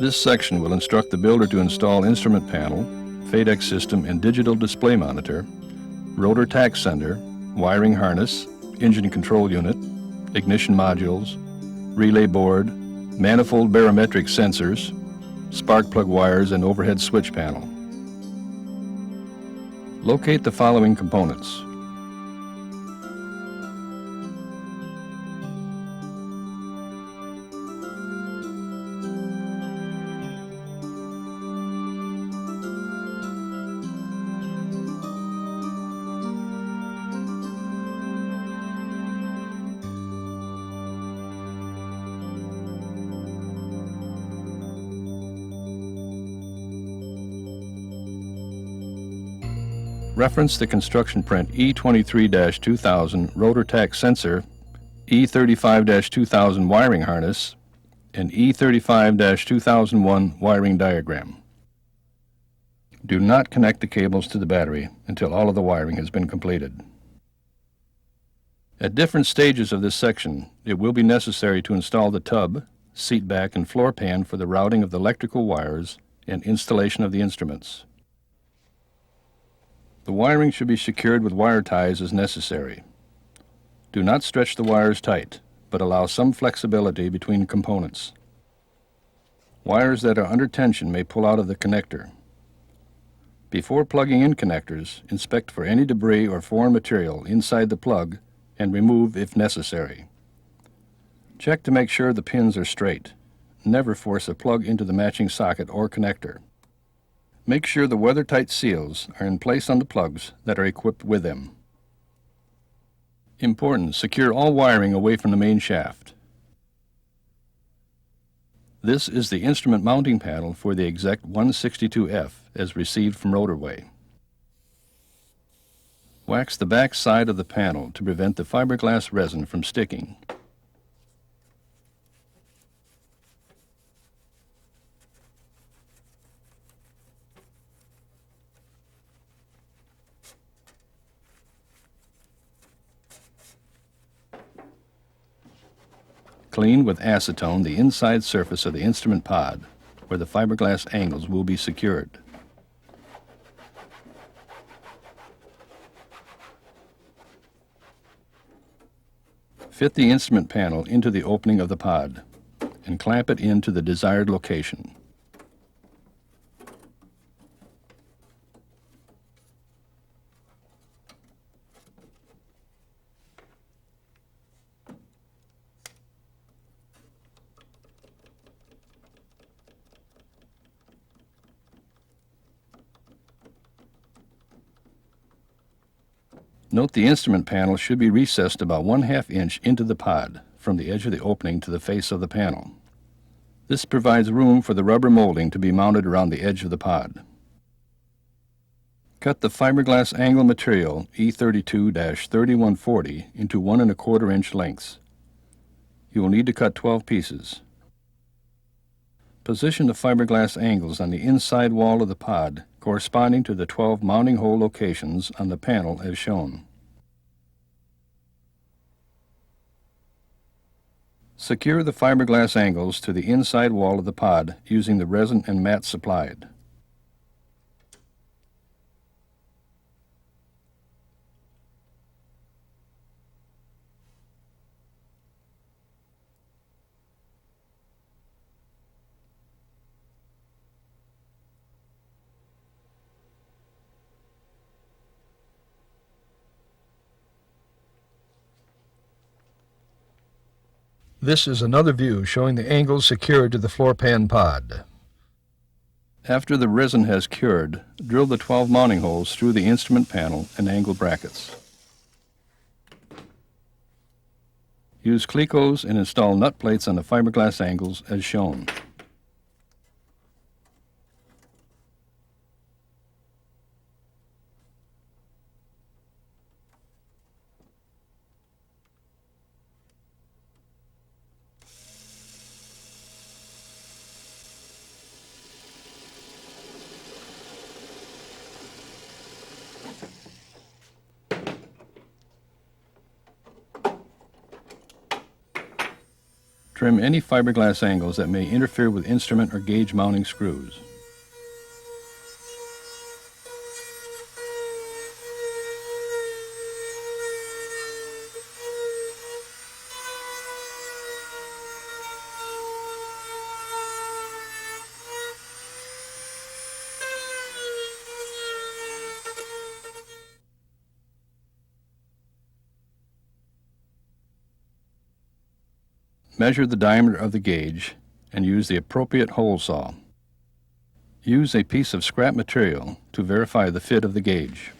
This section will instruct the builder to install instrument panel, FADEX system and digital display monitor, rotor tack sender, wiring harness, engine control unit, ignition modules, relay board, manifold barometric sensors, spark plug wires, and overhead switch panel. Locate the following components. Reference the construction print E23-2000 rotor tack sensor, E35-2000 wiring harness, and E35-2001 wiring diagram. Do not connect the cables to the battery until all of the wiring has been completed. At different stages of this section, it will be necessary to install the tub, seat back, and floor pan for the routing of the electrical wires and installation of the instruments. The wiring should be secured with wire ties as necessary. Do not stretch the wires tight, but allow some flexibility between components. Wires that are under tension may pull out of the connector. Before plugging in connectors, inspect for any debris or foreign material inside the plug and remove if necessary. Check to make sure the pins are straight. Never force a plug into the matching socket or connector. Make sure the weather-tight seals are in place on the plugs that are equipped with them. Important, secure all wiring away from the main shaft. This is the instrument mounting panel for the Exec 162F as received from Rotorway. Wax the back side of the panel to prevent the fiberglass resin from sticking. Clean with acetone the inside surface of the instrument pod, where the fiberglass angles will be secured. Fit the instrument panel into the opening of the pod and clamp it into the desired location. Note the instrument panel should be recessed about 1/2 inch into the pod from the edge of the opening to the face of the panel. This provides room for the rubber molding to be mounted around the edge of the pod. Cut the fiberglass angle material E32-3140 into 1 1/4 inch lengths. You will need to cut 12 pieces. Position the fiberglass angles on the inside wall of the pod corresponding to the 12 mounting hole locations on the panel as shown. Secure the fiberglass angles to the inside wall of the pod using the resin and mat supplied. This is another view showing the angles secured to the floor pan pod. After the resin has cured, drill the 12 mounting holes through the instrument panel and angle brackets. Use clecos and install nut plates on the fiberglass angles as shown. Trim any fiberglass angles that may interfere with instrument or gauge mounting screws. Measure the diameter of the gauge and use the appropriate hole saw. Use a piece of scrap material to verify the fit of the gauge.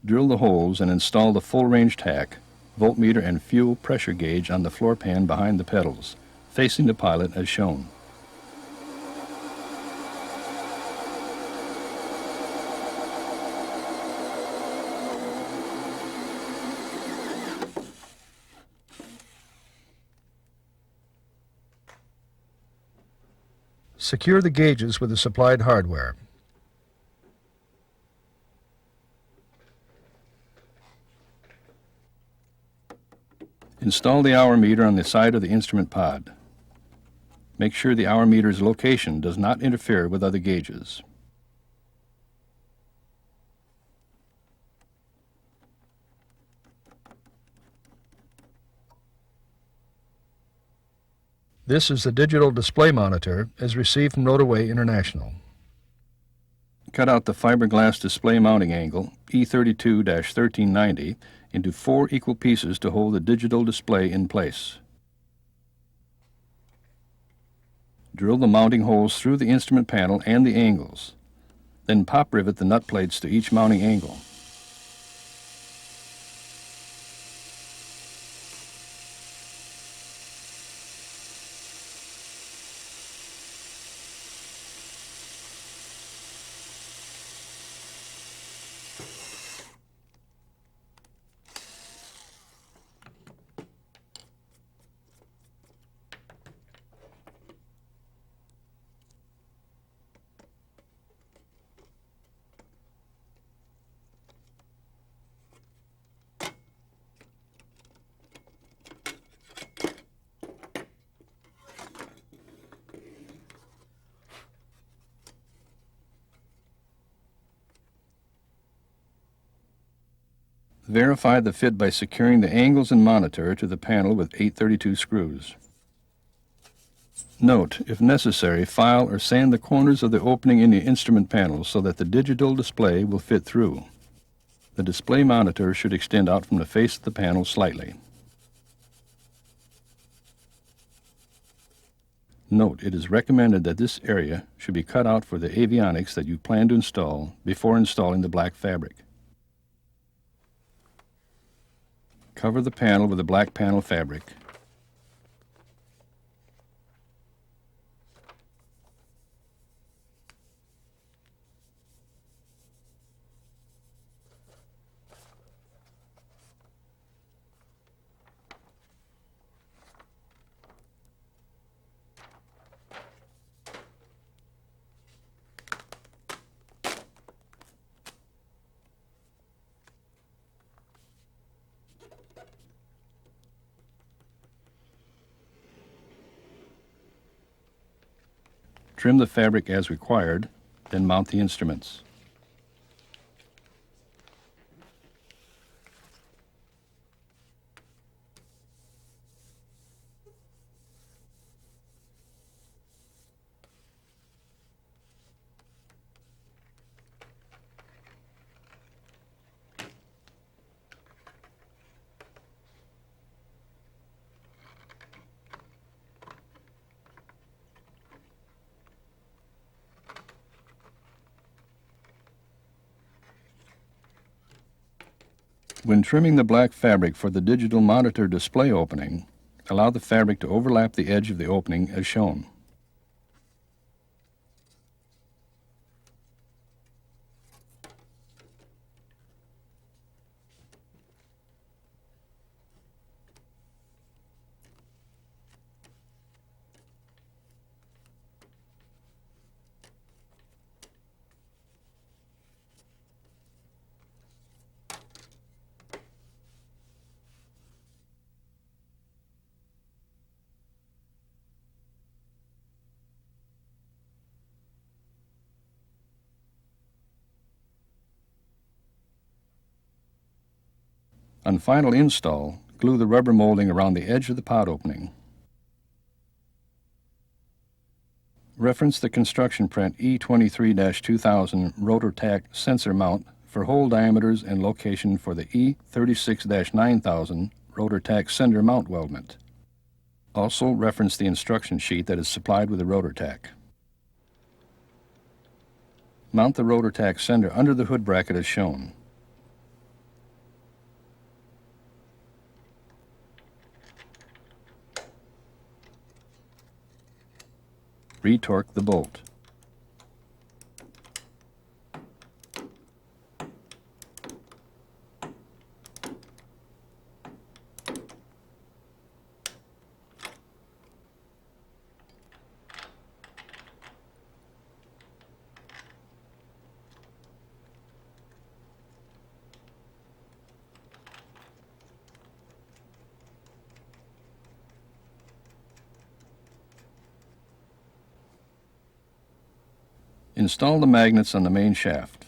Drill the holes and install the full-range tack, voltmeter and fuel pressure gauge on the floor pan behind the pedals, facing the pilot as shown. Secure the gauges with the supplied hardware. Install the hour meter on the side of the instrument pod. Make sure the hour meter's location does not interfere with other gauges. This is the digital display monitor as received from Rotorway International. Cut out the fiberglass display mounting angle, E32-1390, into 4 equal pieces to hold the digital display in place. Drill the mounting holes through the instrument panel and the angles. Then pop rivet the nut plates to each mounting angle. Verify the fit by securing the angles and monitor to the panel with 832 screws. Note, if necessary, file or sand the corners of the opening in the instrument panel so that the digital display will fit through. The display monitor should extend out from the face of the panel slightly. Note, it is recommended that this area should be cut out for the avionics that you plan to install before installing the black fabric. Cover the panel with the black panel fabric. Trim the fabric as required, then mount the instruments. When trimming the black fabric for the digital monitor display opening, allow the fabric to overlap the edge of the opening as shown. On final install, glue the rubber molding around the edge of the pod opening. Reference the construction print E23-2000 Rotorway sensor mount for hole diameters and location for the E36-9000 Rotorway sender mount weldment. Also reference the instruction sheet that is supplied with the Rotorway. Mount the Rotorway sender under the hood bracket as shown. Retorque the bolt. Install the magnets on the main shaft.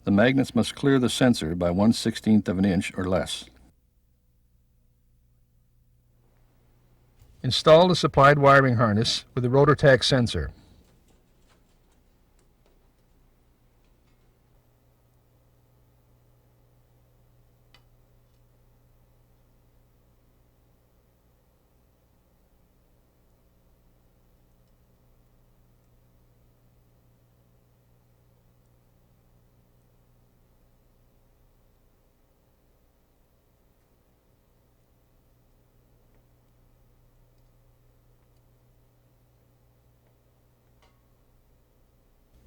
The magnets must clear the sensor by 1/16 of an inch or less. Install the supplied wiring harness with the Rotorway sensor.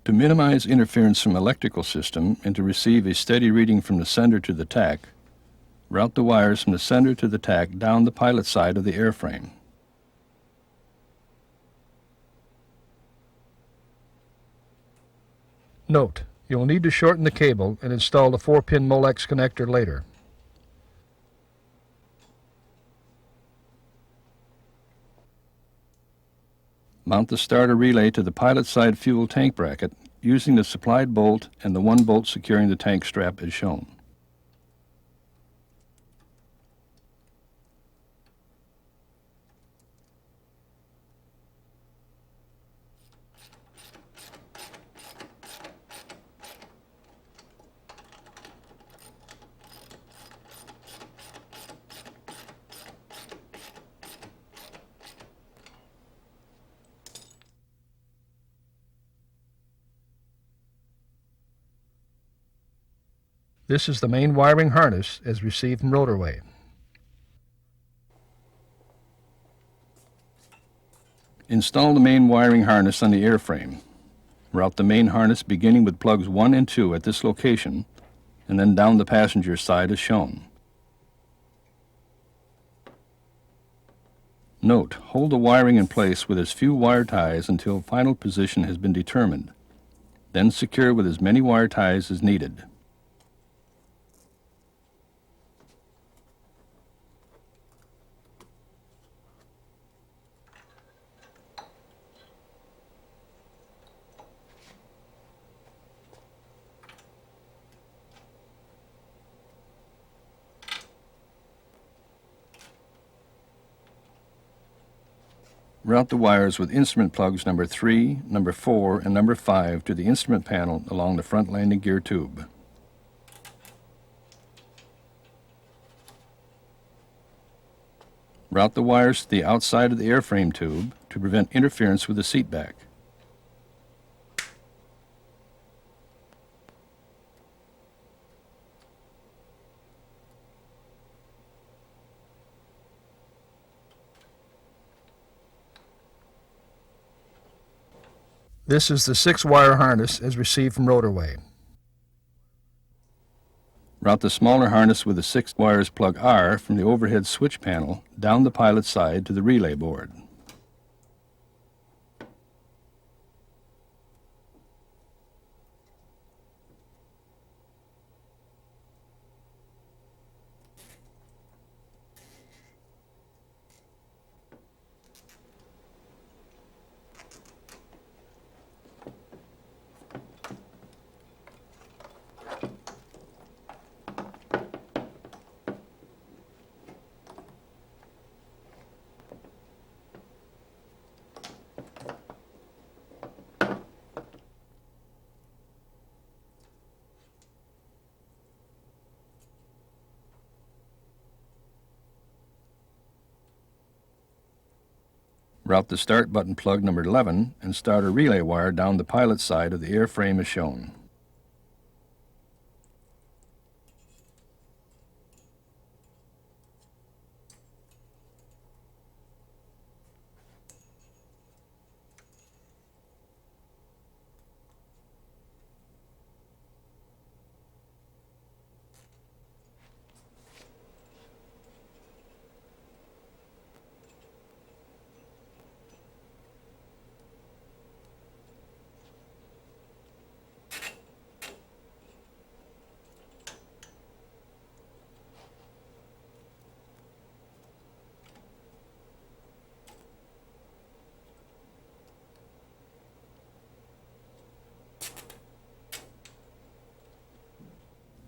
To minimize interference from electrical system and to receive a steady reading from the sender to the tack, route the wires from the sender to the tack down the pilot side of the airframe. Note, you will need to shorten the cable and install the 4-pin Molex connector later. Mount the starter relay to the pilot side fuel tank bracket using the supplied bolt and the one bolt securing the tank strap as shown. This is the main wiring harness as received from Rotorway. Install the main wiring harness on the airframe. Route the main harness beginning with plugs 1 and 2 at this location, and then down the passenger side as shown. Note, hold the wiring in place with as few wire ties until final position has been determined. Then secure with as many wire ties as needed. Route the wires with instrument plugs number 3, number 4, and number 5 to the instrument panel along the front landing gear tube. Route the wires to the outside of the airframe tube to prevent interference with the seat back. This is the 6-wire harness as received from Rotorway. Route the smaller harness with the 6 wires plug R from the overhead switch panel down the pilot side to the relay board. Route the start button plug number 11 and starter relay wire down the pilot side of the airframe as shown.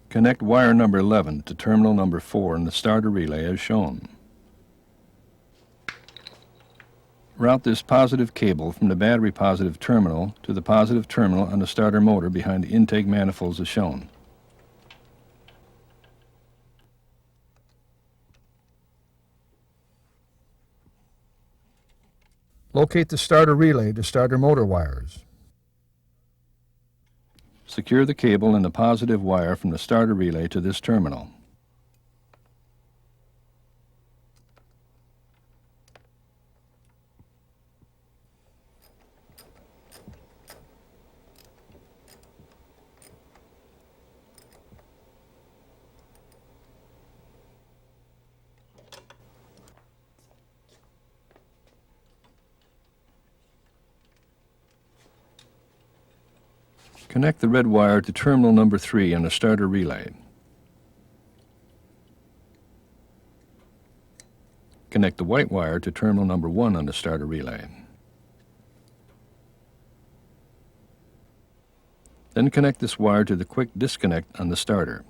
Connect wire number 11 to terminal number 4 in the starter relay as shown. Route this positive cable from the battery positive terminal to the positive terminal on the starter motor behind the intake manifolds as shown. Locate the starter relay to starter motor wires. Secure the cable and the positive wire from the starter relay to this terminal. Connect the red wire to terminal number 3 on the starter relay. Connect the white wire to terminal number 1 on the starter relay. Then connect this wire to the quick disconnect on the starter.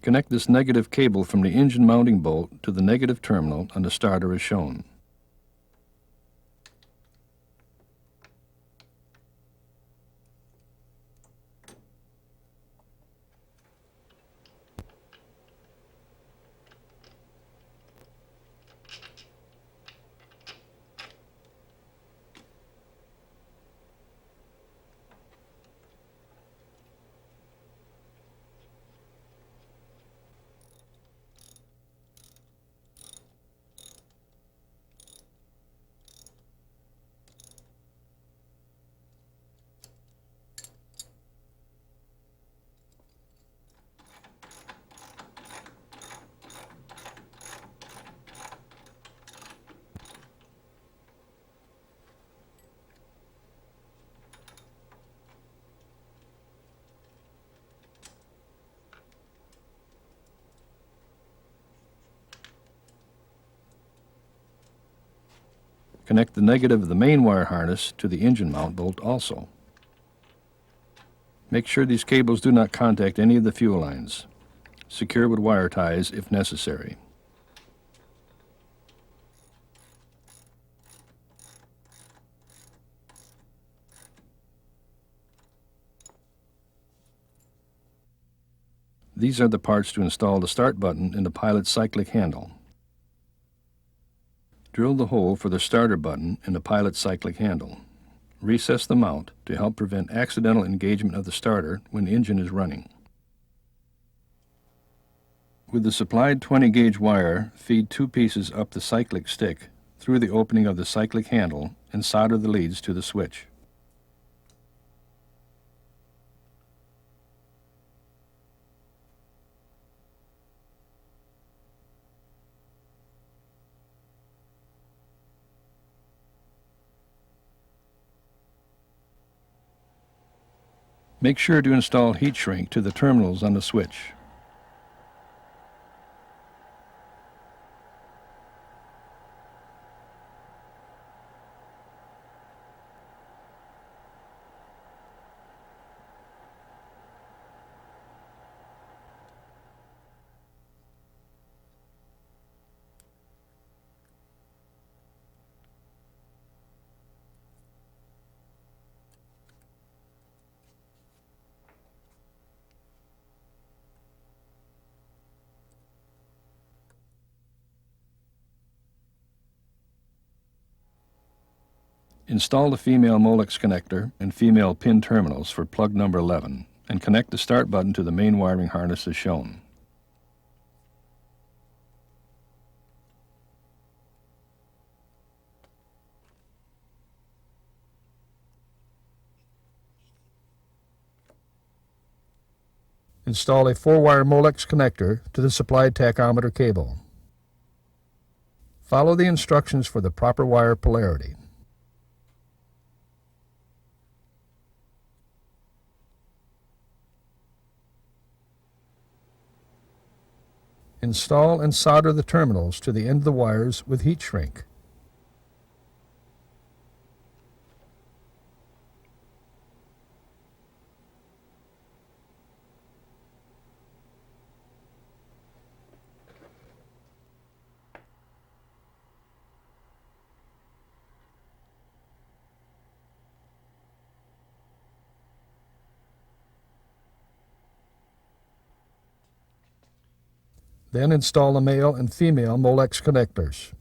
Connect this negative cable from the engine mounting bolt to the negative terminal on the starter as shown. Connect the negative of the main wire harness to the engine mount bolt also. Make sure these cables do not contact any of the fuel lines. Secure with wire ties if necessary. These are the parts to install the start button in the pilot's cyclic handle. Drill the hole for the starter button in the pilot's cyclic handle. Recess the mount to help prevent accidental engagement of the starter when the engine is running. With the supplied 20-gauge wire, feed 2 pieces up the cyclic stick through the opening of the cyclic handle and solder the leads to the switch. Make sure to install heat shrink to the terminals on the switch. Install the female Molex connector and female pin terminals for plug number 11 and connect the start button to the main wiring harness as shown. Install a 4-wire Molex connector to the supplied tachometer cable. Follow the instructions for the proper wire polarity. Install and solder the terminals to the end of the wires with heat shrink. Then install the male and female Molex connectors.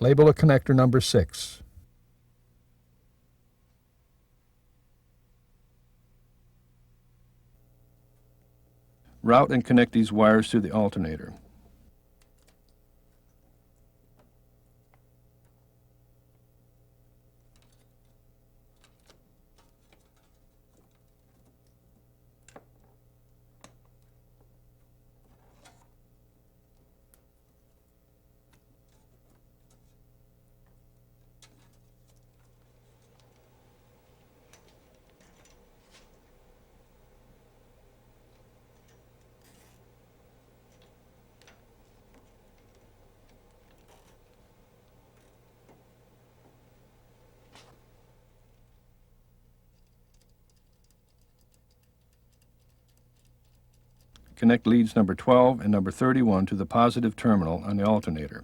Label a connector number 6. Route and connect these wires to the alternator. Connect leads number 12 and number 31 to the positive terminal on the alternator.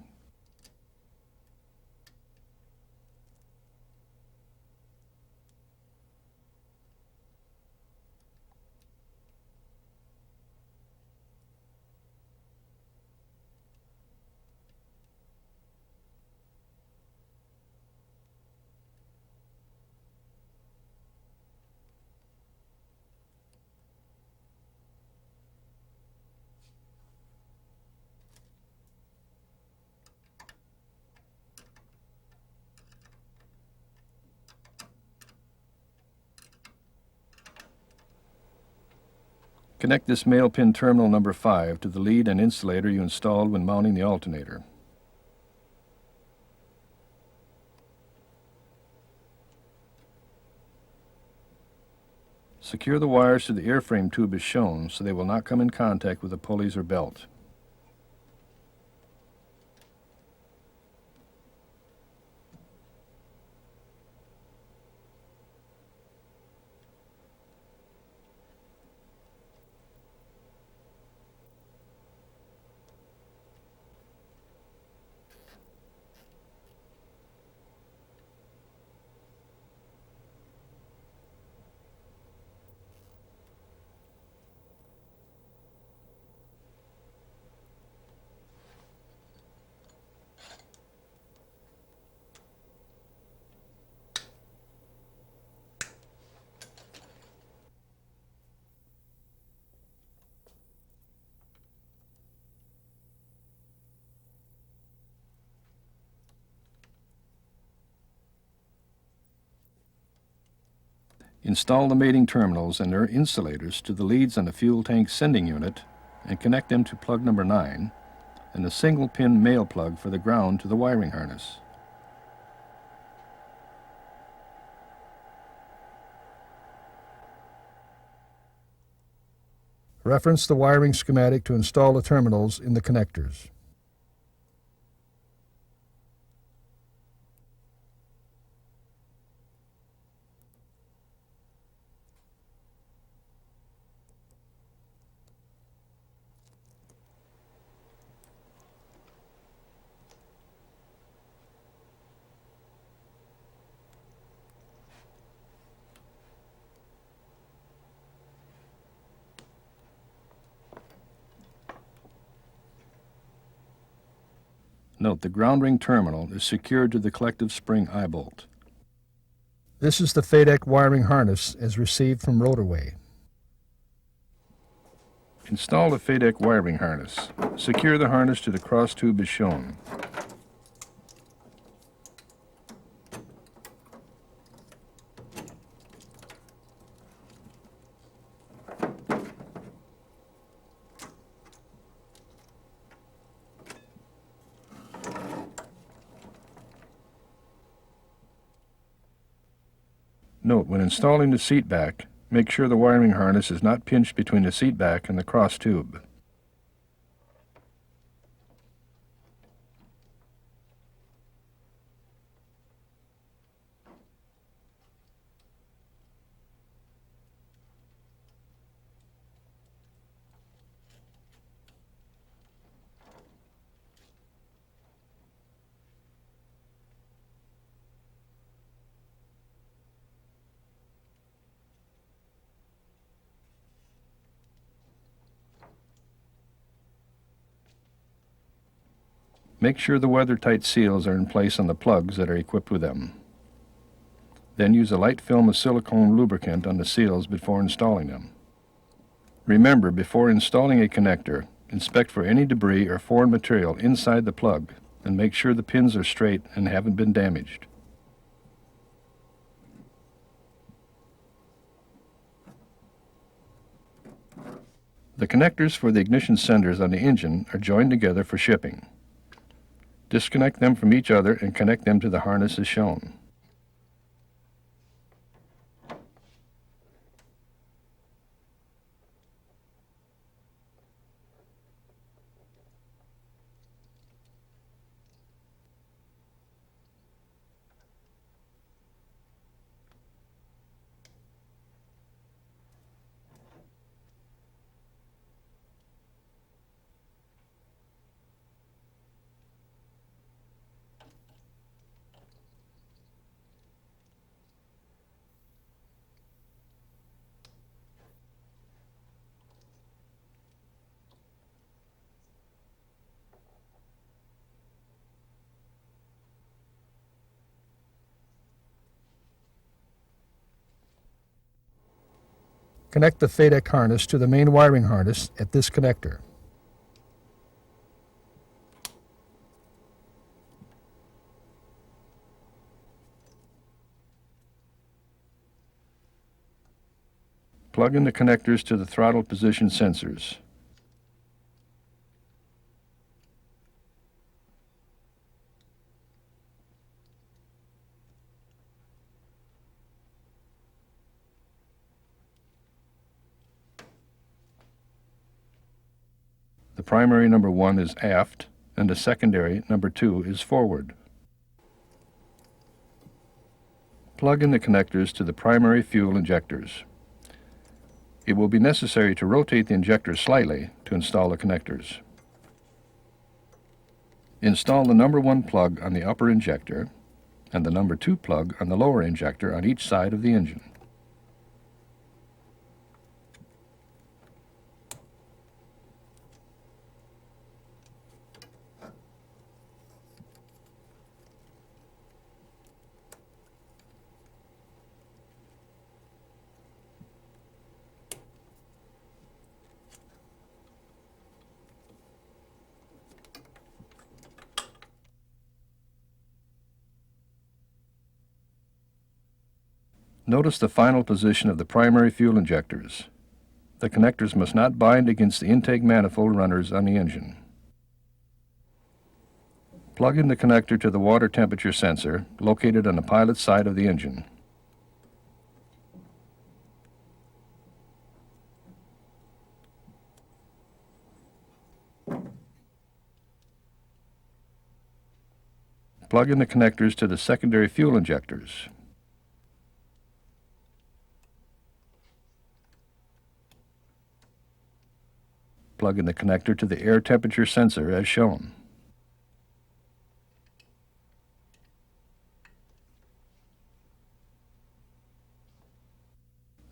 Connect this male pin terminal number 5 to the lead and insulator you installed when mounting the alternator. Secure the wires to the airframe tube as shown so they will not come in contact with the pulleys or belt. Install the mating terminals and their insulators to the leads on the fuel tank sending unit and connect them to plug number 9 and the single-pin male plug for the ground to the wiring harness. Reference the wiring schematic to install the terminals in the connectors. Note the ground ring terminal is secured to the collective spring eye bolt. This is the FADEC wiring harness as received from Rotorway. Install the FADEC wiring harness. Secure the harness to the cross tube as shown. Note, when installing the seat back, make sure the wiring harness is not pinched between the seat back and the cross tube. Make sure the weather-tight seals are in place on the plugs that are equipped with them. Then use a light film of silicone lubricant on the seals before installing them. Remember, before installing a connector, inspect for any debris or foreign material inside the plug and make sure the pins are straight and haven't been damaged. The connectors for the ignition senders on the engine are joined together for shipping. Disconnect them from each other and connect them to the harness as shown. Connect the FADEC harness to the main wiring harness at this connector. Plug in the connectors to the throttle position sensors. The primary number 1 is aft, and the secondary number 2 is forward. Plug in the connectors to the primary fuel injectors. It will be necessary to rotate the injectors slightly to install the connectors. Install the number 1 plug on the upper injector and the number 2 plug on the lower injector on each side of the engine. Notice the final position of the primary fuel injectors. The connectors must not bind against the intake manifold runners on the engine. Plug in the connector to the water temperature sensor located on the pilot side of the engine. Plug in the connectors to the secondary fuel injectors. Plug in the connector to the air temperature sensor as shown.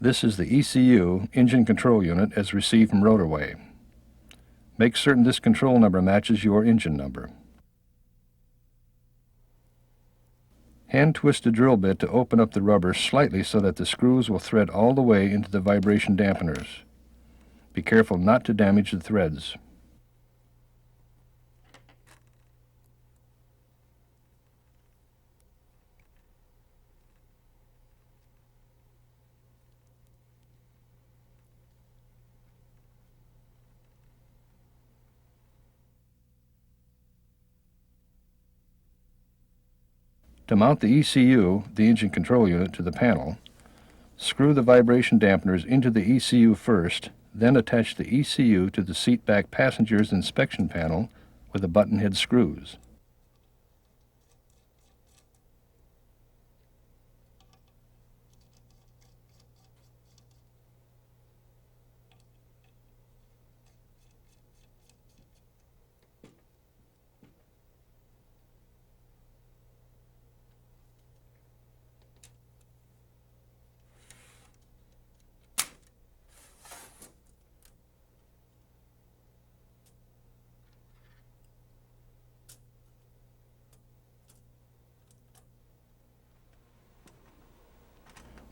This is the ECU, engine control unit, as received from Rotorway. Make certain this control number matches your engine number. Hand twist the drill bit to open up the rubber slightly so that the screws will thread all the way into the vibration dampeners. Be careful not to damage the threads. To mount the ECU, the engine control unit, to the panel, screw the vibration dampeners into the ECU first, then attach the ECU to the seat back passenger's inspection panel with the button head screws.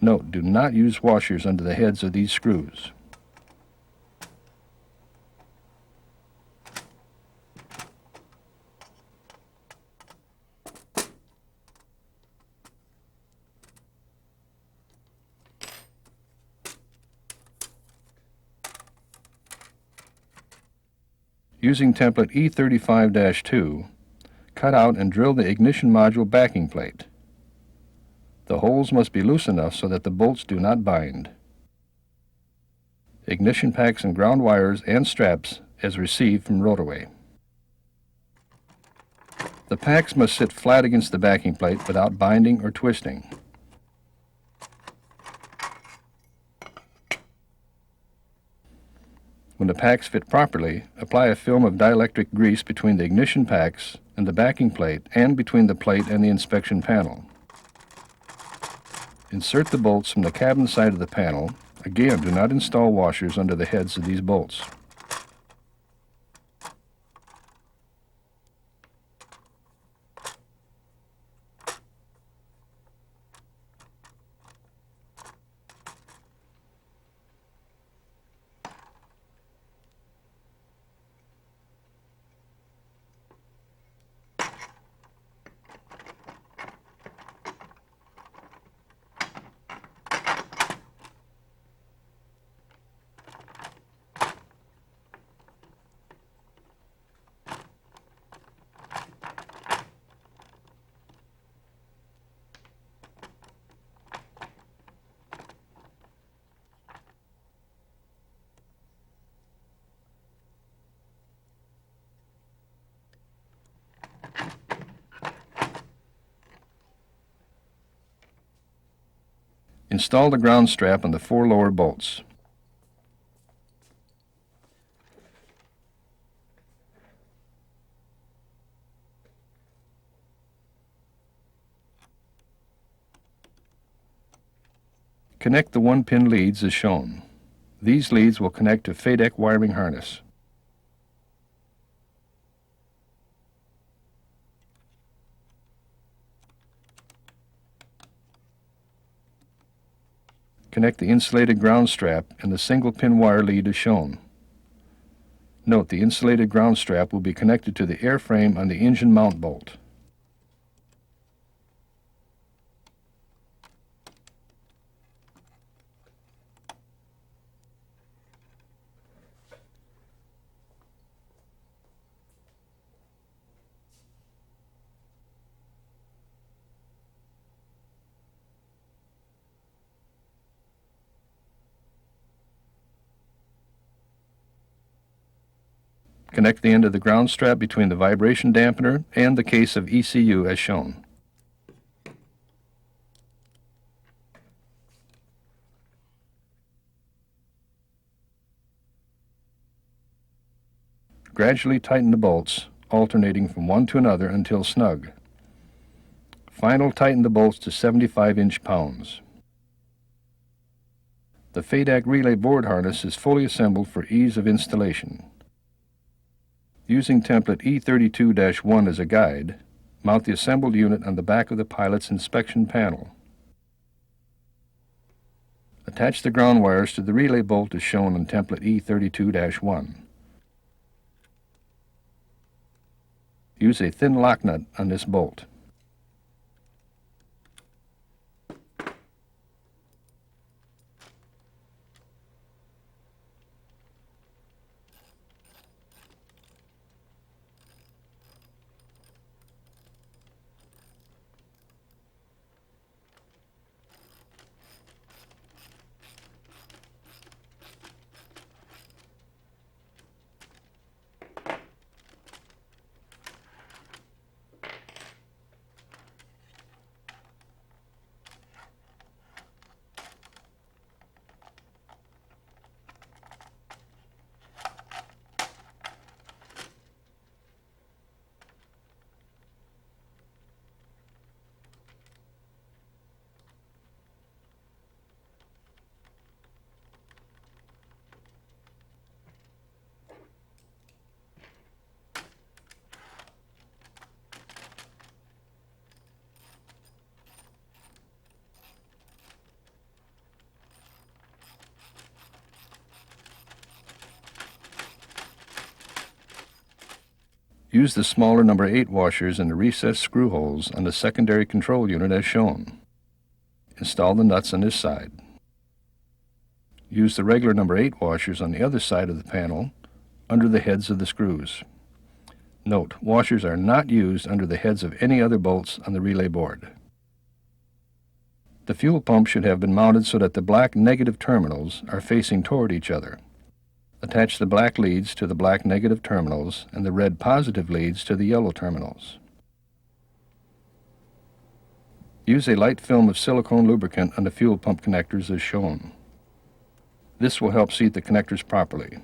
Note, do not use washers under the heads of these screws. Using template E35-2, cut out and drill the ignition module backing plate. The holes must be loose enough so that the bolts do not bind. Ignition packs and ground wires and straps as received from Rotorway. The packs must sit flat against the backing plate without binding or twisting. When the packs fit properly, apply a film of dielectric grease between the ignition packs and the backing plate and between the plate and the inspection panel. Insert the bolts from the cabin side of the panel. Again, do not install washers under the heads of these bolts. Install the ground strap on the 4 lower bolts. Connect the 1-pin leads as shown. These leads will connect to FADEC wiring harness. Connect the insulated ground strap and the single-pin wire lead as shown. Note, the insulated ground strap will be connected to the airframe on the engine mount bolt. Connect the end of the ground strap between the vibration dampener and the case of ECU as shown. Gradually tighten the bolts, alternating from one to another until snug. Finally, tighten the bolts to 75 inch-pounds. The FADAC relay board harness is fully assembled for ease of installation. Using template E32-1 as a guide, mount the assembled unit on the back of the pilot's inspection panel. Attach the ground wires to the relay bolt as shown on template E32-1. Use a thin lock nut on this bolt. Use the smaller number 8 washers in the recessed screw holes on the secondary control unit as shown. Install the nuts on this side. Use the regular number 8 washers on the other side of the panel under the heads of the screws. Note, washers are not used under the heads of any other bolts on the relay board. The fuel pump should have been mounted so that the black negative terminals are facing toward each other. Attach the black leads to the black negative terminals and the red positive leads to the yellow terminals. Use a light film of silicone lubricant on the fuel pump connectors as shown. This will help seat the connectors properly.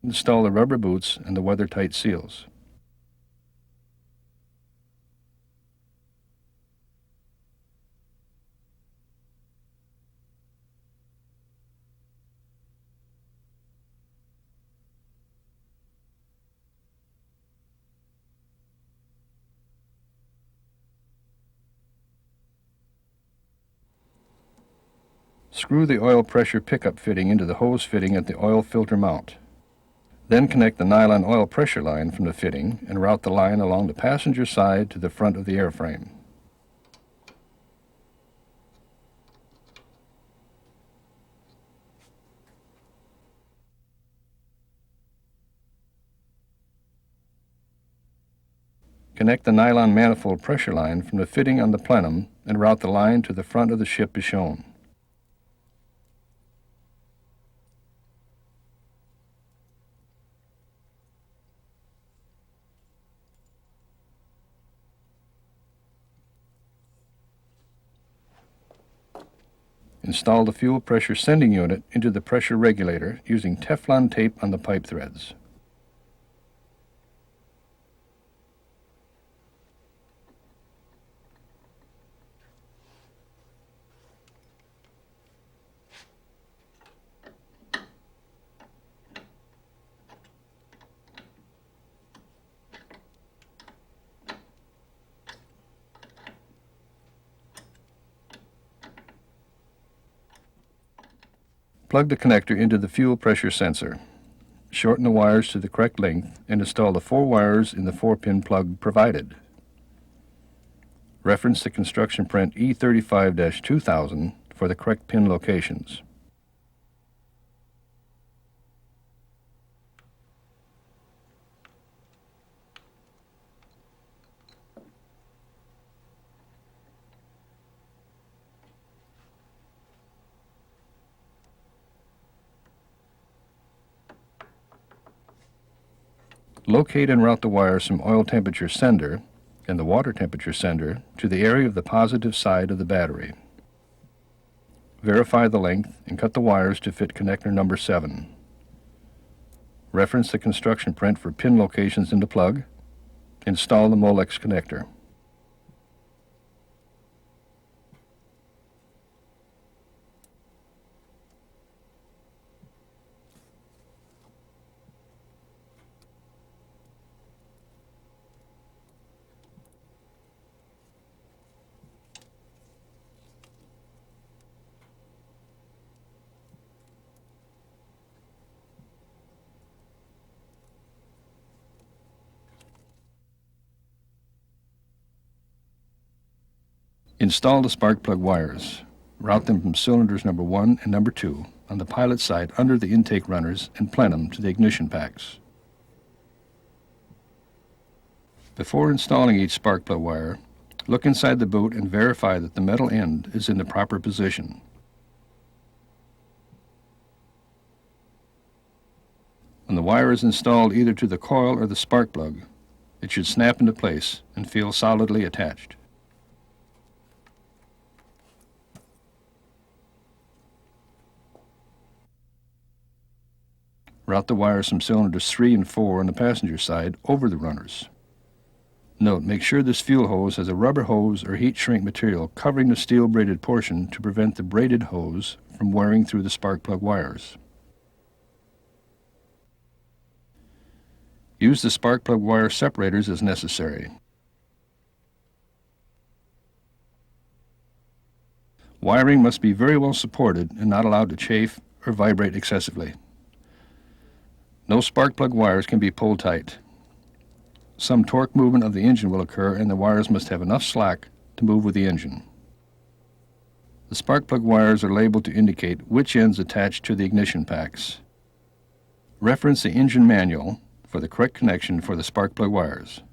Install the rubber boots and the weather-tight seals. Screw the oil pressure pickup fitting into the hose fitting at the oil filter mount. Then connect the nylon oil pressure line from the fitting and route the line along the passenger side to the front of the airframe. Connect the nylon manifold pressure line from the fitting on the plenum and route the line to the front of the ship as shown. Install the fuel pressure sending unit into the pressure regulator using Teflon tape on the pipe threads. Plug the connector into the fuel pressure sensor. Shorten the wires to the correct length and install the 4 wires in the 4-pin plug provided. Reference the construction print E35-2000 for the correct pin locations. Locate and route the wires from oil temperature sender and the water temperature sender to the area of the positive side of the battery. Verify the length and cut the wires to fit connector number 7. Reference the construction print for pin locations in the plug. Install the Molex connector. Install the spark plug wires. Route them from cylinders number 1 and number 2 on the pilot side under the intake runners and plenum to the ignition packs. Before installing each spark plug wire, look inside the boot and verify that the metal end is in the proper position. When the wire is installed either to the coil or the spark plug, it should snap into place and feel solidly attached. Route the wires from cylinders 3 and 4 on the passenger side over the runners. Note, make sure this fuel hose has a rubber hose or heat shrink material covering the steel braided portion to prevent the braided hose from wearing through the spark plug wires. Use the spark plug wire separators as necessary. Wiring must be very well supported and not allowed to chafe or vibrate excessively. No spark plug wires can be pulled tight. Some torque movement of the engine will occur and the wires must have enough slack to move with the engine. The spark plug wires are labeled to indicate which ends attach to the ignition packs. Reference the engine manual for the correct connection for the spark plug wires.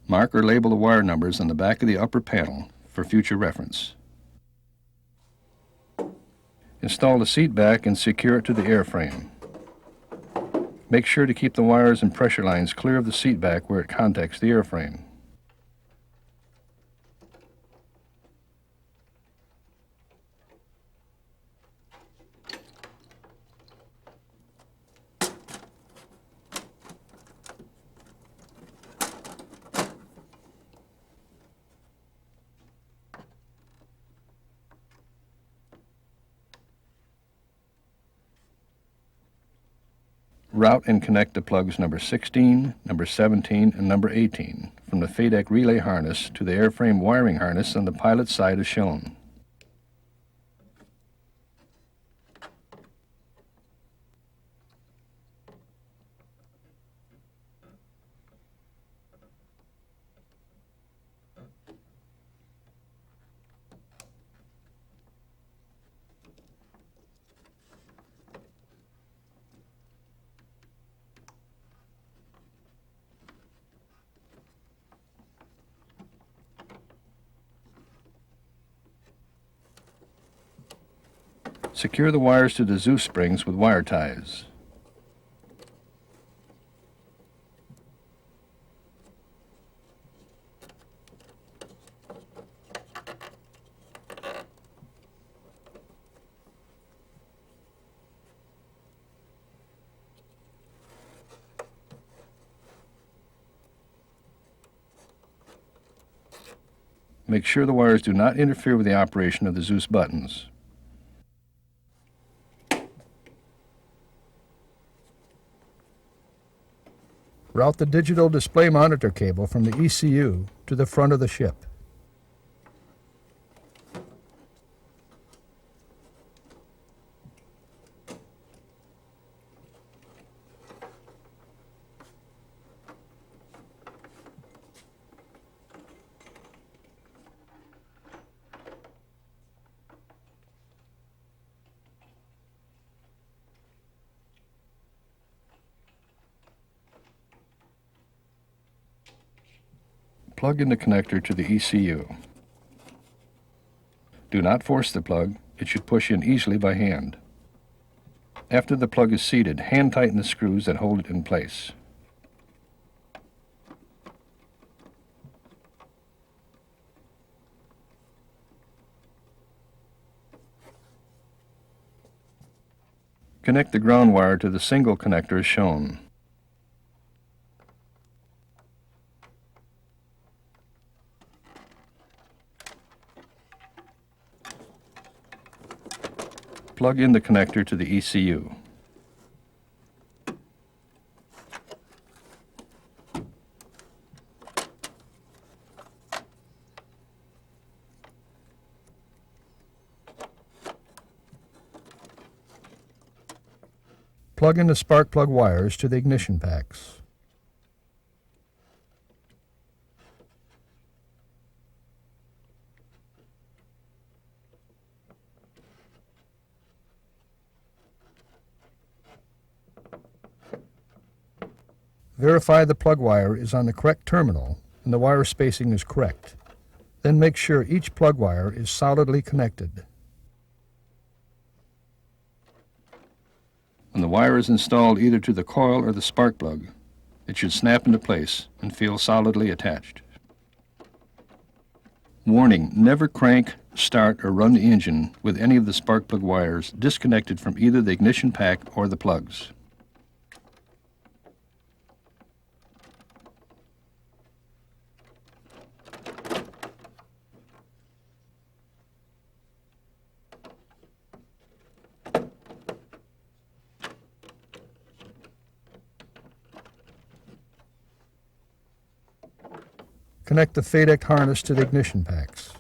Mark or label the wire numbers on the back of the upper panel for future reference. Install the seat back and secure it to the airframe. Make sure to keep the wires and pressure lines clear of the seat back where it contacts the airframe. Route and connect the plugs number 16, number 17, and number 18 from the FADEC relay harness to the airframe wiring harness on the pilot side as shown. Secure the wires to the Zeus springs with wire ties. Make sure the wires do not interfere with the operation of the Zeus buttons. Route the digital display monitor cable from the ECU to the front of the ship. Plug in the connector to the ECU. Do not force the plug. It should push in easily by hand. After the plug is seated, hand tighten the screws that hold it in place. Connect the ground wire to the single connector as shown. Plug in the connector to the ECU. Plug in the spark plug wires to the ignition packs. Verify the plug wire is on the correct terminal and the wire spacing is correct. Then make sure each plug wire is solidly connected. When the wire is installed either to the coil or the spark plug, it should snap into place and feel solidly attached. Warning: never crank, start, or run the engine with any of the spark plug wires disconnected from either the ignition pack or the plugs. Connect the FADEC harness to the ignition packs.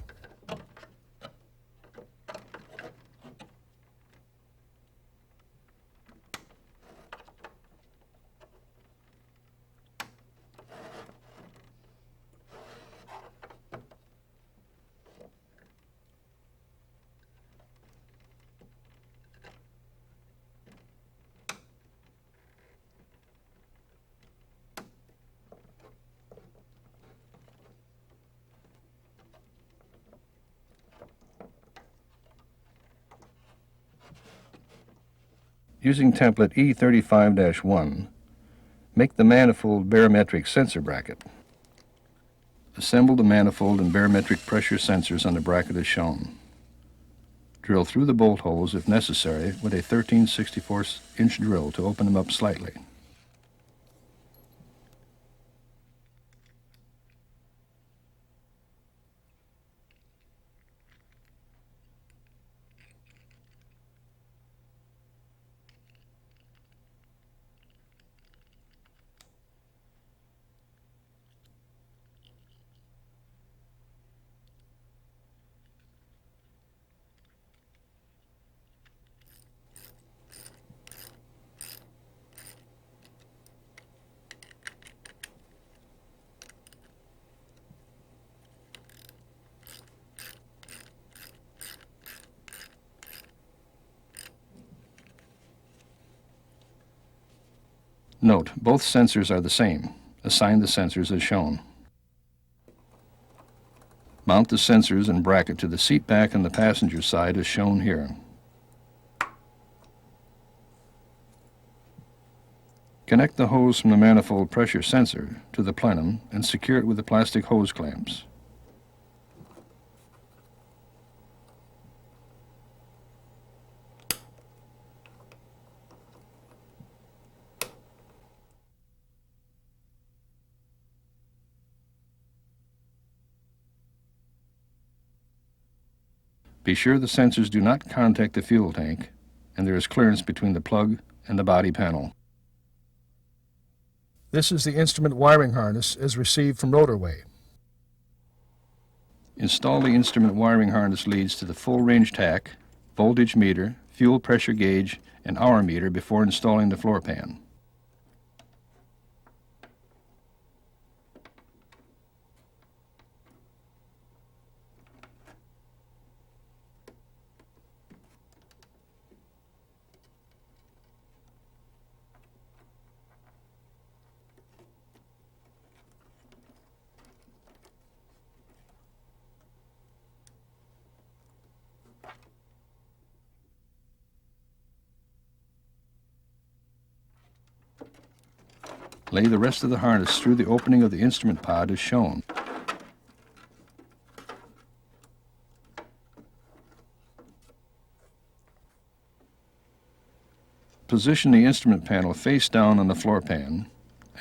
Using template E35-1, make the manifold barometric sensor bracket. Assemble the manifold and barometric pressure sensors on the bracket as shown. Drill through the bolt holes if necessary with a 13/64" drill to open them up slightly. Note, both sensors are the same. Assign the sensors as shown. Mount the sensors and bracket to the seat back and the passenger side as shown here. Connect the hose from the manifold pressure sensor to the plenum and secure it with the plastic hose clamps. Be sure the sensors do not contact the fuel tank and there is clearance between the plug and the body panel. This is the instrument wiring harness as received from Rotorway. Install the instrument wiring harness leads to the full range tach, voltage meter, fuel pressure gauge, and hour meter before installing the floor pan. Lay the rest of the harness through the opening of the instrument pod as shown. Position the instrument panel face down on the floor pan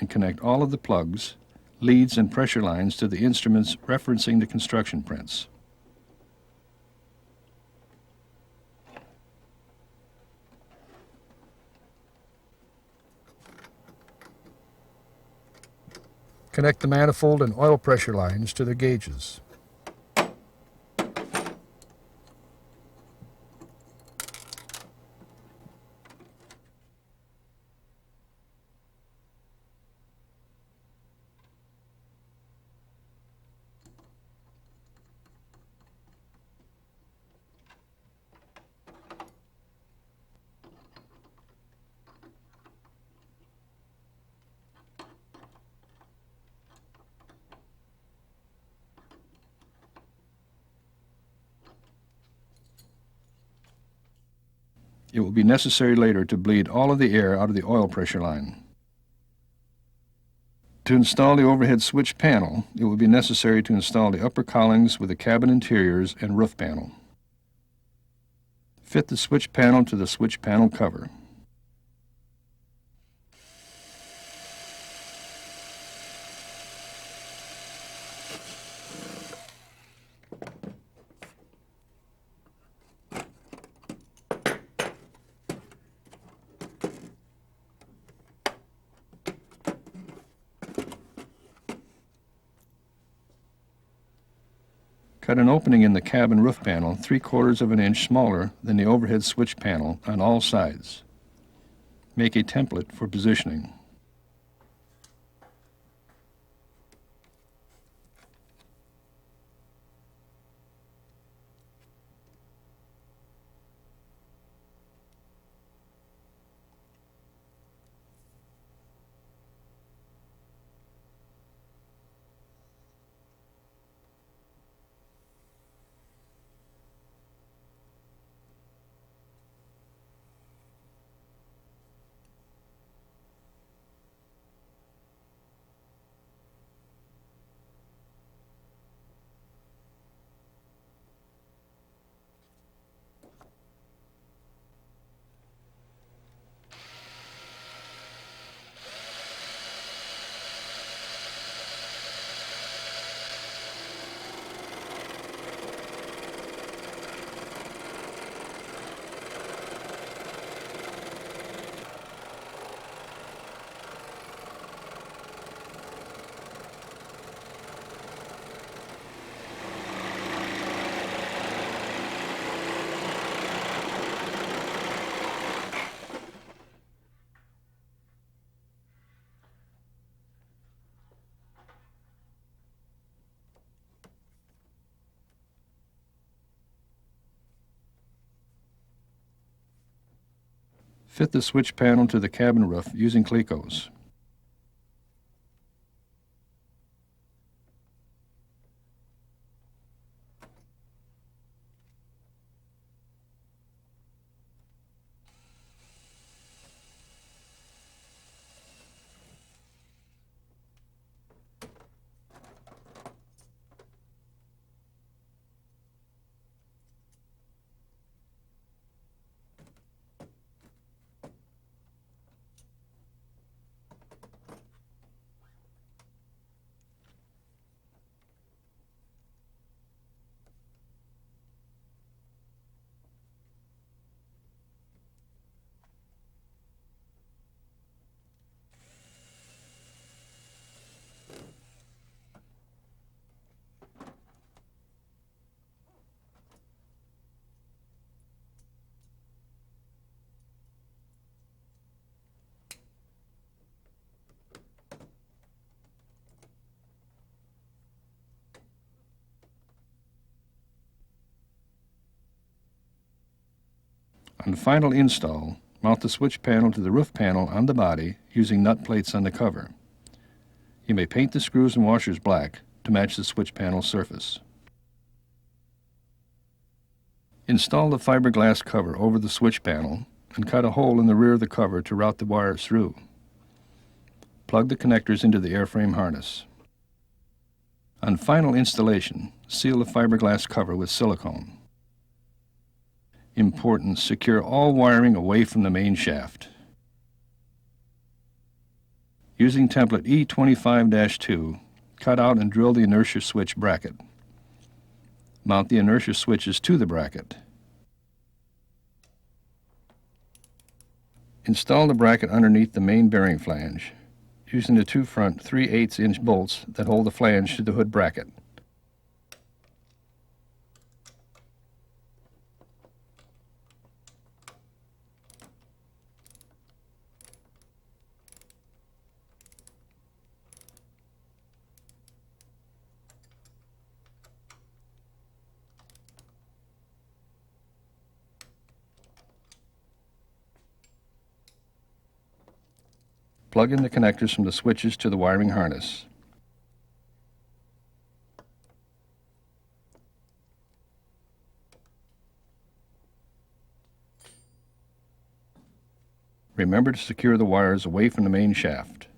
and connect all of the plugs, leads, and pressure lines to the instruments referencing the construction prints. Connect the manifold and oil pressure lines to the gauges. It will be necessary later to bleed all of the air out of the oil pressure line. To install the overhead switch panel, it will be necessary to install the upper cowlings with the cabin interiors and roof panel. Fit the switch panel to the switch panel cover. Cut an opening in the cabin roof panel 3/4 of an inch smaller than the overhead switch panel on all sides. Make a template for positioning. Fit the switch panel to the cabin roof using clecos. On final install, mount the switch panel to the roof panel on the body using nut plates on the cover. You may paint the screws and washers black to match the switch panel surface. Install the fiberglass cover over the switch panel and cut a hole in the rear of the cover to route the wires through. Plug the connectors into the airframe harness. On final installation, seal the fiberglass cover with silicone. Important, secure all wiring away from the main shaft. Using template E25-2, cut out and drill the inertia switch bracket. Mount the inertia switches to the bracket. Install the bracket underneath the main bearing flange, using the two front 3/8" bolts that hold the flange to the hood bracket. Plug in the connectors from the switches to the wiring harness. Remember to secure the wires away from the main shaft.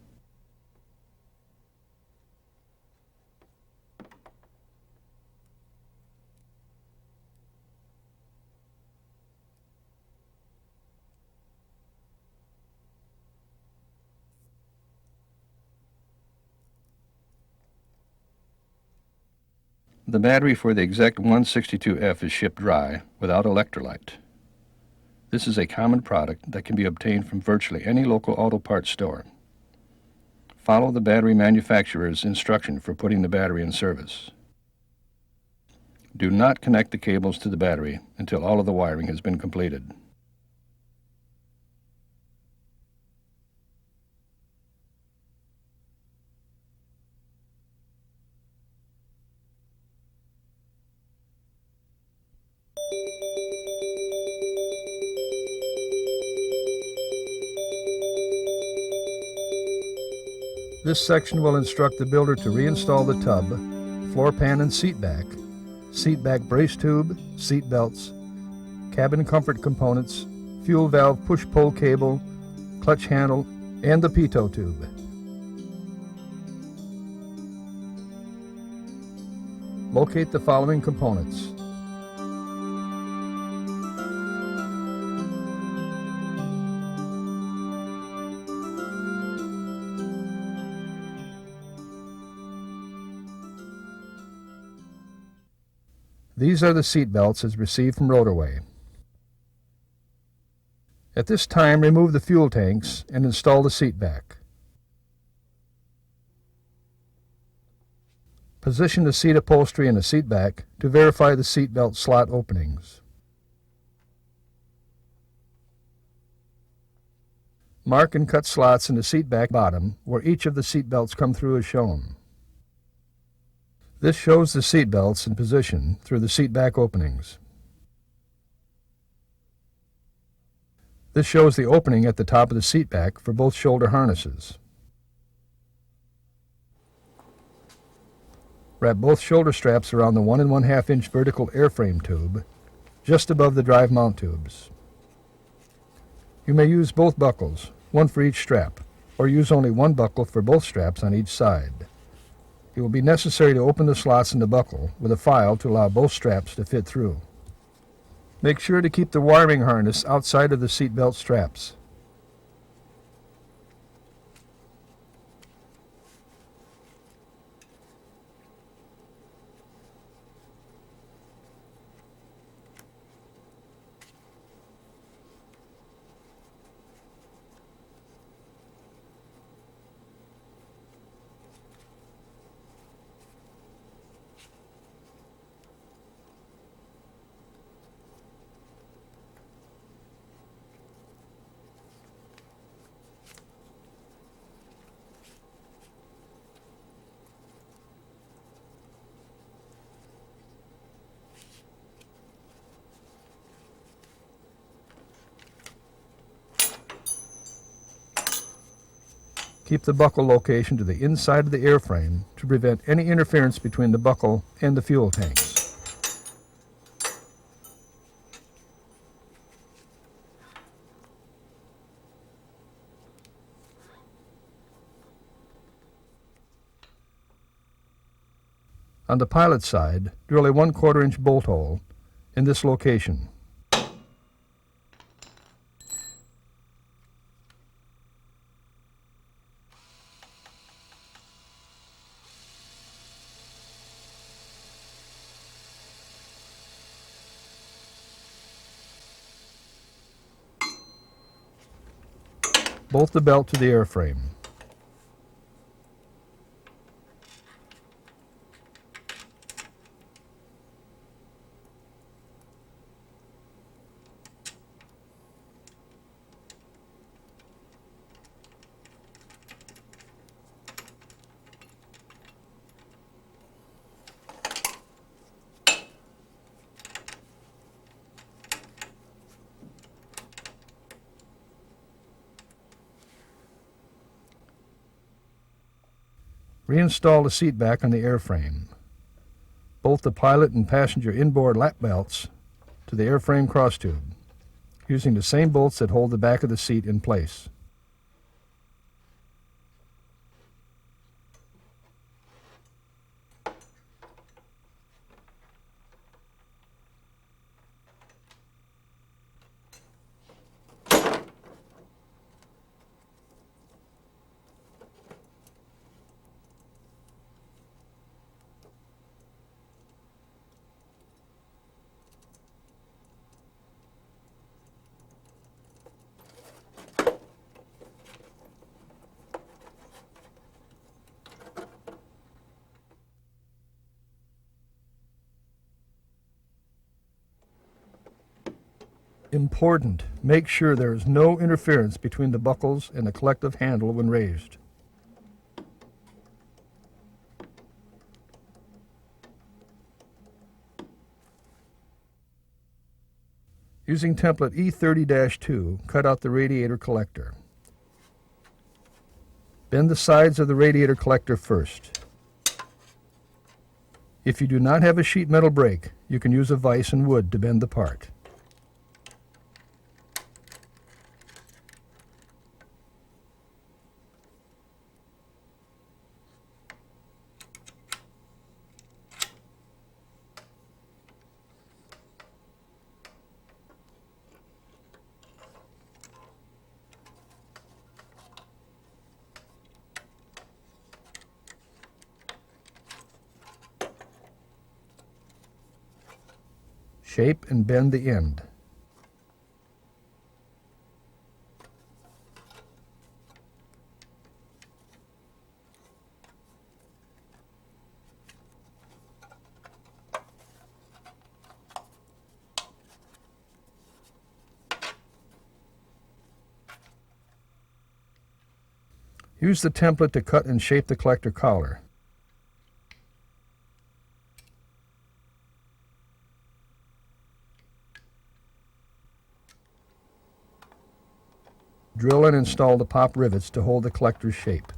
The battery for the Exec 162F is shipped dry, without electrolyte. This is a common product that can be obtained from virtually any local auto parts store. Follow the battery manufacturer's instruction for putting the battery in service. Do not connect the cables to the battery until all of the wiring has been completed. This section will instruct the builder to reinstall the tub, floor pan and seat back brace tube, seat belts, cabin comfort components, fuel valve push-pull cable, clutch handle, and the pitot tube. Locate the following components. These are the seat belts as received from Rotorway. At this time, remove the fuel tanks and install the seat back. Position the seat upholstery in the seat back to verify the seat belt slot openings. Mark and cut slots in the seat back bottom where each of the seat belts come through as shown. This shows the seat belts in position through the seat back openings. This shows the opening at the top of the seat back for both shoulder harnesses. Wrap both shoulder straps around the 1 1/2" vertical airframe tube, just above the drive mount tubes. You may use both buckles, one for each strap, or use only one buckle for both straps on each side. It will be necessary to open the slots in the buckle with a file to allow both straps to fit through. Make sure to keep the wiring harness outside of the seat belt straps. Keep the buckle location to the inside of the airframe to prevent any interference between the buckle and the fuel tanks. On the pilot side, drill a 1/4 inch bolt hole in this location. Bolt the belt to the airframe. Reinstall the seat back on the airframe. Bolt the pilot and passenger inboard lap belts to the airframe cross tube, using the same bolts that hold the back of the seat in place. Important, make sure there is no interference between the buckles and the collective handle when raised. Using template E30-2, cut out the radiator collector. Bend the sides of the radiator collector first. If you do not have a sheet metal brake, you can use a vise and wood to bend the part. Shape and bend the end. Use the template to cut and shape the collector collar. Drill and install the pop rivets to hold the collector's shape.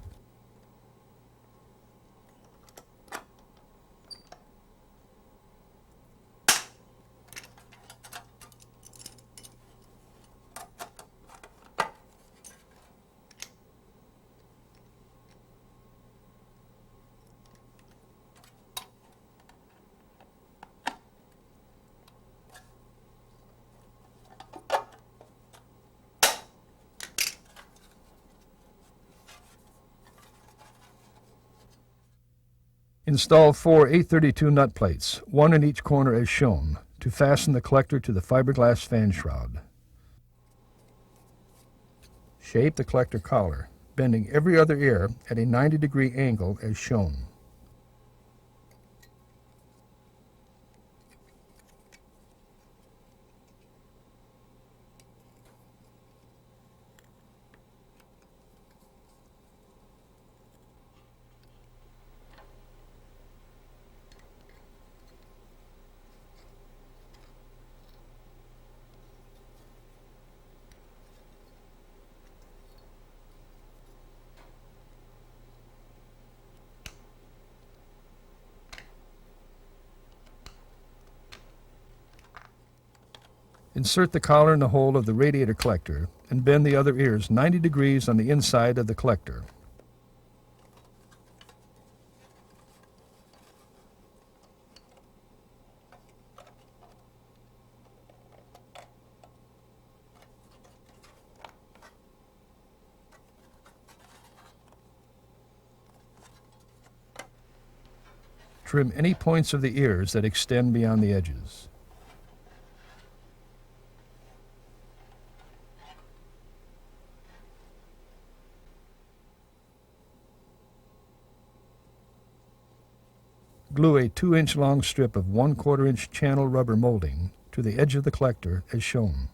Install 4 832 nut plates, one in each corner as shown, to fasten the collector to the fiberglass fan shroud. Shape the collector collar, bending every other ear at a 90-degree angle as shown. Insert the collar in the hole of the radiator collector and bend the other ears 90 degrees on the inside of the collector. Trim any points of the ears that extend beyond the edges. Glue a 2-inch long strip of 1/4 inch channel rubber molding to the edge of the collector as shown.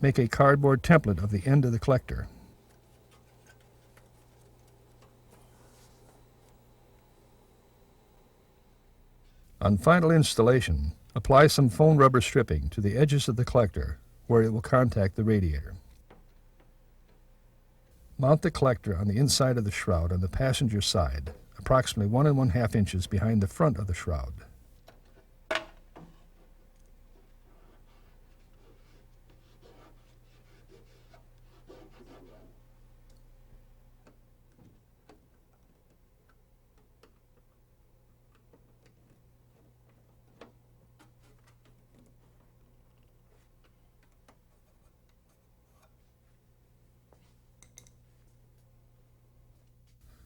Make a cardboard template of the end of the collector. On final installation, apply some foam rubber stripping to the edges of the collector where it will contact the radiator. Mount the collector on the inside of the shroud on the passenger side, approximately 1 1/2 inches behind the front of the shroud.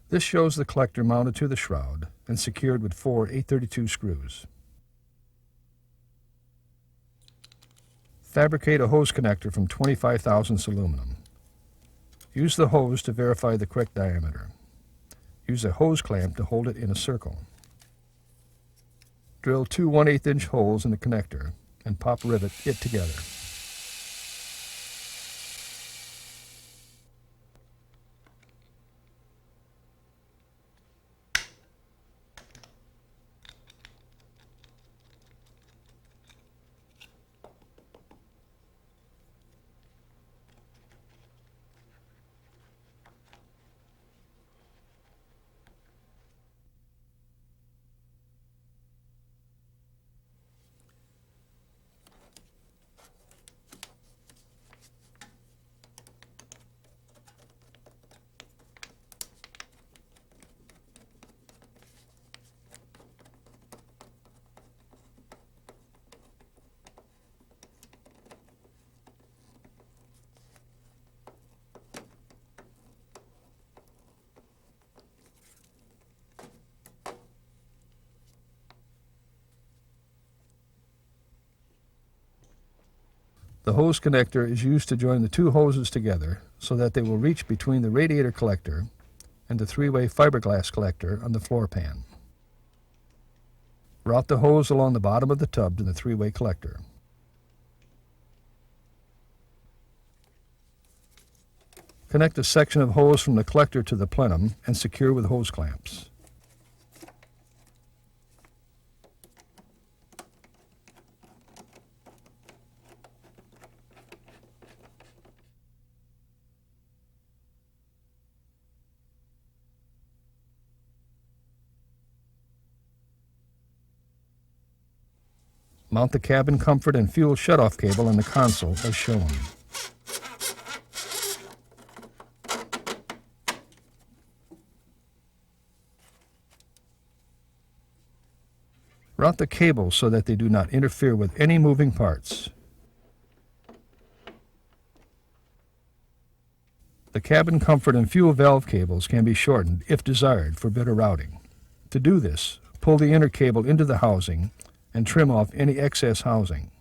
This shows the collector mounted to the shroud and secured with 4 832 screws. Fabricate a hose connector from 25 thousandths aluminum. Use the hose to verify the correct diameter. Use a hose clamp to hold it in a circle. Drill 2 1/8 inch holes in the connector and pop rivet it together. The hose connector is used to join the 2 hoses together so that they will reach between the radiator collector and the 3-way fiberglass collector on the floor pan. Route the hose along the bottom of the tub to the 3-way collector. Connect a section of hose from the collector to the plenum and secure with hose clamps. Mount the cabin comfort and fuel shutoff cable on the console as shown. Route the cables so that they do not interfere with any moving parts. The cabin comfort and fuel valve cables can be shortened if desired for better routing. To do this, pull the inner cable into the housing and trim off any excess housing.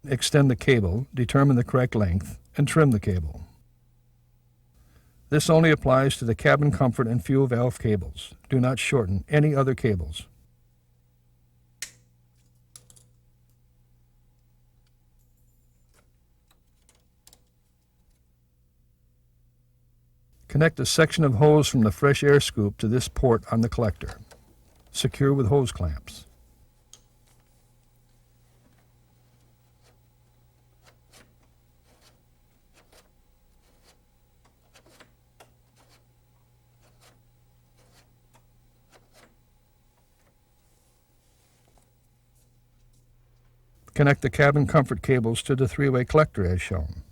extend the cable, determine the correct length, and trim the cable. This only applies to the cabin comfort and fuel valve cables. Do not shorten any other cables. Connect a section of hose from the fresh air scoop to this port on the collector. Secure with hose clamps. Connect the cabin comfort cables to the three-way collector as shown.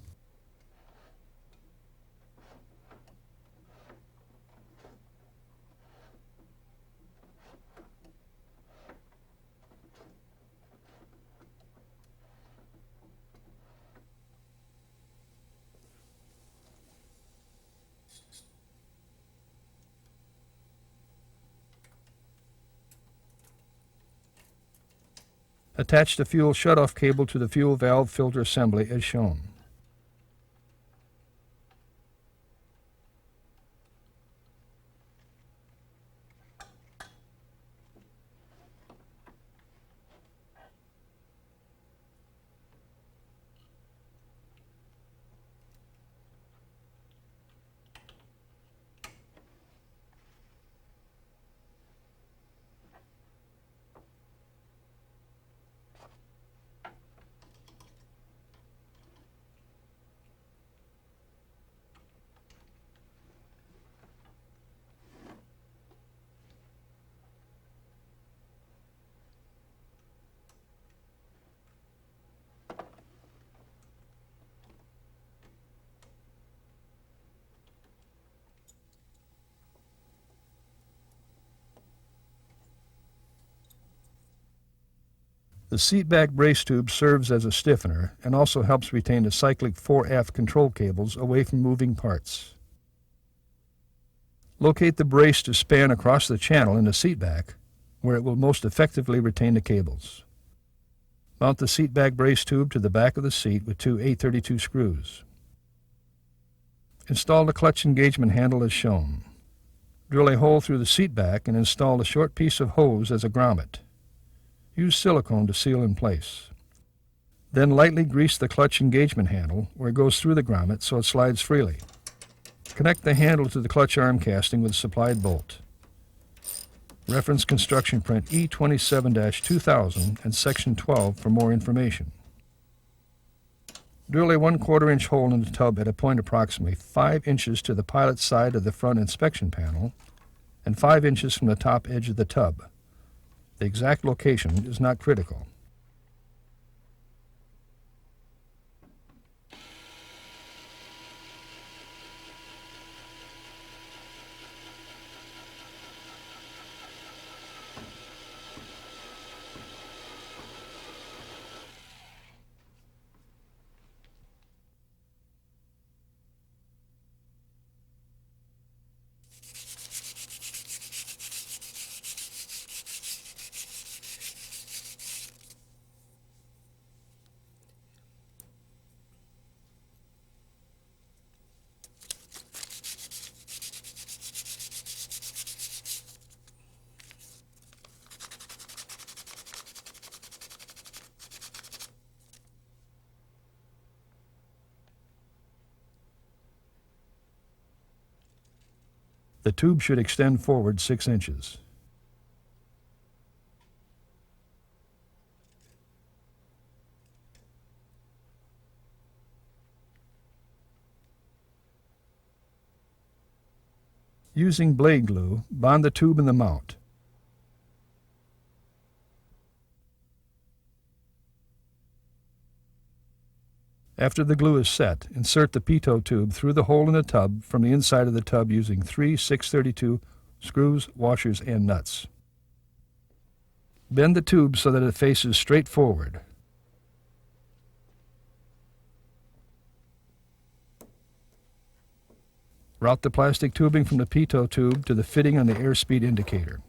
Attach the fuel shutoff cable to the fuel valve filter assembly as shown. The seat back brace tube serves as a stiffener and also helps retain the cyclic fore-aft control cables away from moving parts. Locate the brace to span across the channel in the seat back, where it will most effectively retain the cables. Mount the seat back brace tube to the back of the seat with two 832 screws. Install the clutch engagement handle as shown. Drill a hole through the seat back and install a short piece of hose as a grommet. Use silicone to seal in place. Then lightly grease the clutch engagement handle where it goes through the grommet so it slides freely. Connect the handle to the clutch arm casting with a supplied bolt. Reference construction print E27-2000 and section 12 for more information. Drill a 1/4 inch hole in the tub at a point approximately 5 inches to the pilot's side of the front inspection panel and 5 inches from the top edge of the tub. The exact location is not critical. The tube should extend forward 6 inches. Using blade glue, bond the tube in the mount. After the glue is set, insert the pitot tube through the hole in the tub from the inside of the tub using 3 632 screws, washers, and nuts. Bend the tube so that it faces straight forward. Route the plastic tubing from the pitot tube to the fitting on the airspeed indicator.